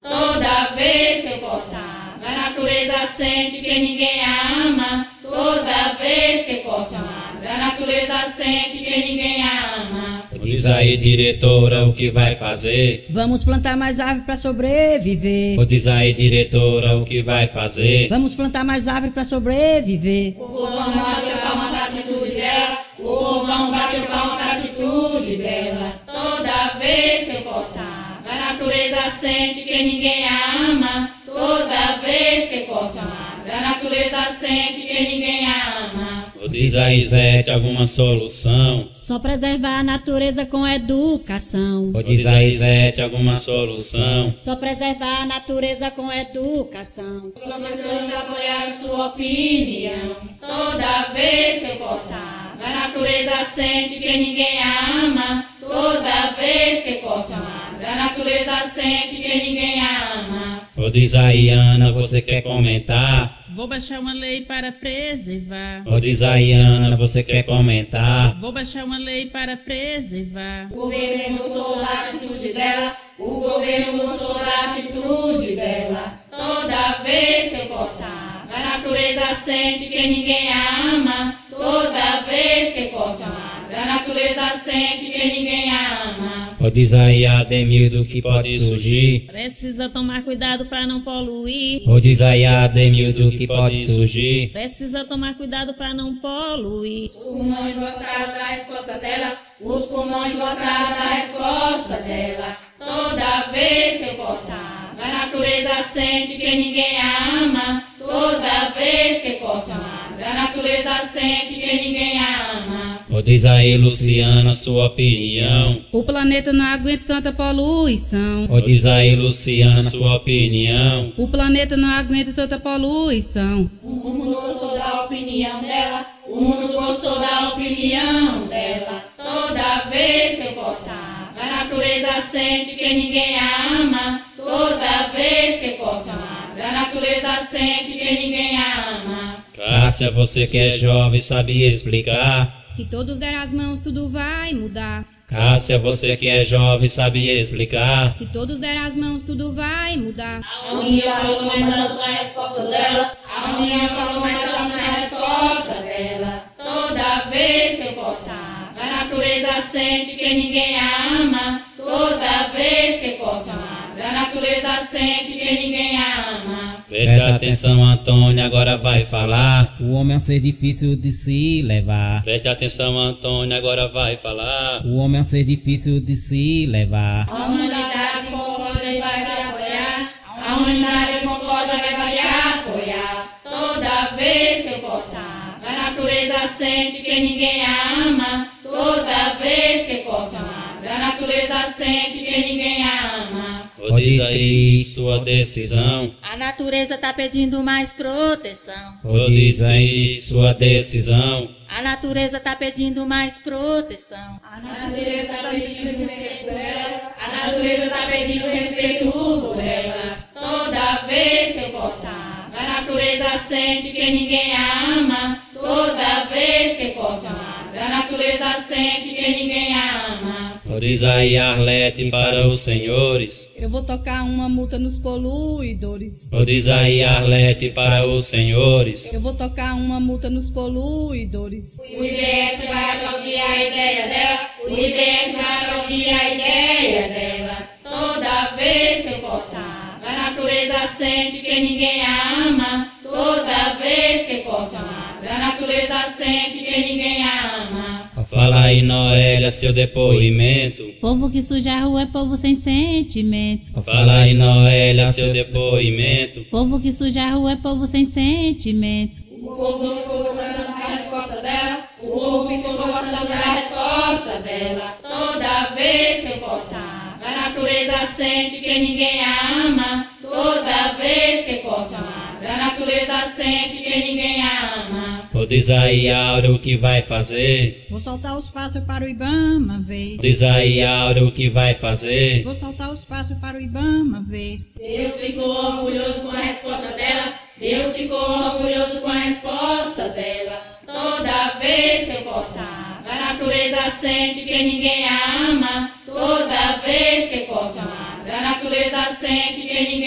Toda vez que eu cortar, a natureza sente que ninguém a ama. Toda vez que corta uma árvore, a natureza sente que ninguém a ama. Diz aí, diretora, o que vai fazer? Vamos plantar mais árvore para sobreviver. Diz aí, diretora, o que vai fazer? Vamos plantar mais árvore para sobreviver. O povão bateu palma pra atitude dela. O povão bateu palma pra atitude dela. Toda vez que eu cortar, a natureza sente que ninguém a ama. Toda vez que corta uma árvore, a natureza sente que ninguém a ama. Diz aí, Zete, alguma solução? Só preservar a natureza com educação. Diz aí, Zete, alguma solução? Só preservar a natureza com educação. Os professores apoiaram sua opinião. Toda vez que eu cortar, a natureza sente que ninguém a ama. Toda vez que corta uma árvore, a natureza sente que ninguém a ama. Diz aí, Ana, você quer comentar? Vou baixar uma lei para preservar. Diz aí, Ana, você quer comentar? Vou baixar uma lei para preservar. O governo gostou da atitude dela. O governo gostou da atitude dela. Toda vez que eu cortar, a natureza sente que ninguém a ama. Toda vez que corta uma árvore, a natureza sente que ninguém a ama. Diz aí, Ademir, do que pode surgir? Precisa tomar cuidado para não poluir. Diz aí, Ademir, do que pode surgir? Precisa tomar cuidado para não poluir. Os pulmões gostaram da resposta dela. Os pulmões gostaram da resposta dela. Toda vez que eu cortar, a natureza sente que ninguém a ama. Toda vez que corta uma árvore, a natureza sente que ninguém a ama. Diz aí, Luciana, sua opinião. O planeta não aguenta tanta poluição. Diz aí, Luciana, sua opinião. O planeta não aguenta tanta poluição. O mundo gostou da opinião dela. O mundo gostou da opinião dela. Toda vez que eu cortar, a natureza sente que ninguém a ama. Toda vez que corta uma árvore, a natureza sente que ninguém a ama. Cássia, você que é jovem, sabe explicar? Se todos der as mãos, tudo vai mudar. Cássia, você que é jovem, sabe explicar? Se todos der as mãos, tudo vai mudar. A Uninha falou mais alto na resposta dela. A Uninha falou mais alto na resposta dela. Toda vez que eu cortar, a natureza sente que ninguém a ama. Toda vez que corta uma árvore, a natureza sente que ninguém a ama. Presta atenção, Antônio, agora vai falar. O homem é um ser difícil de se levar. Presta atenção, Antônio, agora vai falar. O homem é um ser difícil de se levar. A humanidade concorda e vai te apoiar. A humanidade concorda e vai te apoiar. Toda vez que eu cortar, a natureza sente que ninguém a ama. Toda vez que corta uma árvore, a natureza sente que ninguém a ama. Diz aí, sua decisão. A natureza tá pedindo mais proteção. Diz aí, sua decisão. A natureza tá pedindo mais proteção. A natureza tá pedindo respeito por ela. A natureza tá pedindo respeito por ela. Toda vez que eu cortar, a natureza sente que ninguém a ama. Toda vez que corta uma árvore, a natureza sente que ninguém a ama. Diz aí, Arlete, para os senhores. Eu vou tocar uma multa nos poluidores. Diz aí, Arlete, para os senhores. Eu vou tocar uma multa nos poluidores. O IBS vai aplaudir a ideia dela. O IBS vai aplaudir a ideia dela. Toda vez que eu cortar, a natureza sente que ninguém a ama. Toda vez que corta uma árvore, a natureza sente que ninguém a ama. Fala aí, Noélia, seu depoimento. Povo que suja a rua é povo sem sentimento. Fala aí, Noélia, seu depoimento. Povo que suja a rua é povo sem sentimento. O povo ficou gostando da resposta dela. O povo ficou gostando da resposta dela. Toda vez que eu cortar, a natureza sente que ninguém a ama. Toda vez que corta uma árvore, a natureza sente que ninguém a ama. Diz aí, Áureo, o que vai fazer? Vou soltar os pássaros para o Ibama ver. Diz aí, Áureo, o que vai fazer? Vou soltar os pássaros para o Ibama ver. Deus ficou orgulhoso com a resposta dela. Deus ficou orgulhoso com a resposta dela. Toda vez que eu cortar, a natureza sente que ninguém a ama. Toda vez que corta uma árvore, a natureza sente que ninguém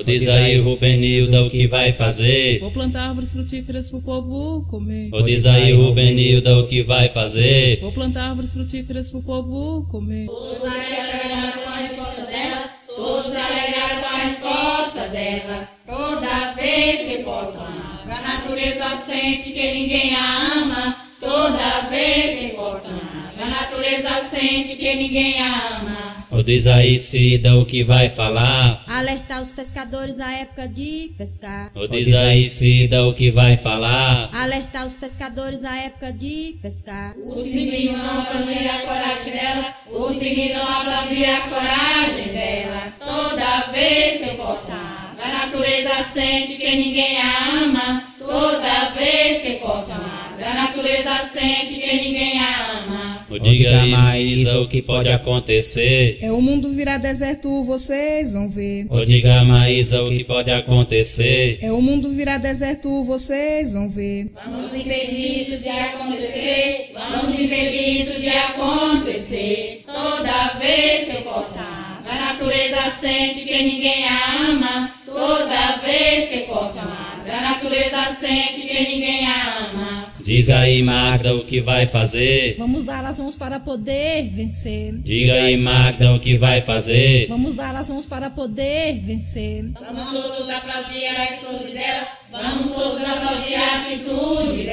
diz aí, Rubenilda, o que vai fazer? Vou plantar árvores frutíferas pro povo comer. Diz aí, Rubenilda, o que vai fazer? Vou plantar árvores frutíferas pro povo comer. Todos se alegraram com a resposta dela. Todos se alegraram com a resposta dela. Toda vez que cortava, a natureza sente que ninguém a ama. Toda vez que cortava, a natureza sente que ninguém a ama. Diz aí, Cida, o que vai falar? Alertar os pescadores na época de pescar. Diz aí, Cida, o que vai falar? Alertar os pescadores na época de pescar. Os meninos não aplaudiram a coragem dela. Os meninos não aplaudiram a coragem dela. Toda vez que cortava, a natureza sente que ninguém a ama. Toda vez que cortava, a natureza sente que ninguém a ama. Diga aí, Maísa, o que pode acontecer? É o mundo virar deserto, vocês vão ver. Diga, Maísa, o que pode acontecer? É o mundo virar deserto, vocês vão ver. Vamos impedir isso de acontecer. Vamos impedir isso de acontecer. Toda vez que cortar, a natureza sente que ninguém a ama. Toda vez que cortar, a natureza sente que ninguém a ama. Diz aí, Magda, o que vai fazer? Vamos dar razões para poder vencer. Diga aí, Magda, o que vai fazer? Vamos dar razões para poder vencer. Vamos todos aplaudir a atitude dela. Vamos todos aplaudir a atitude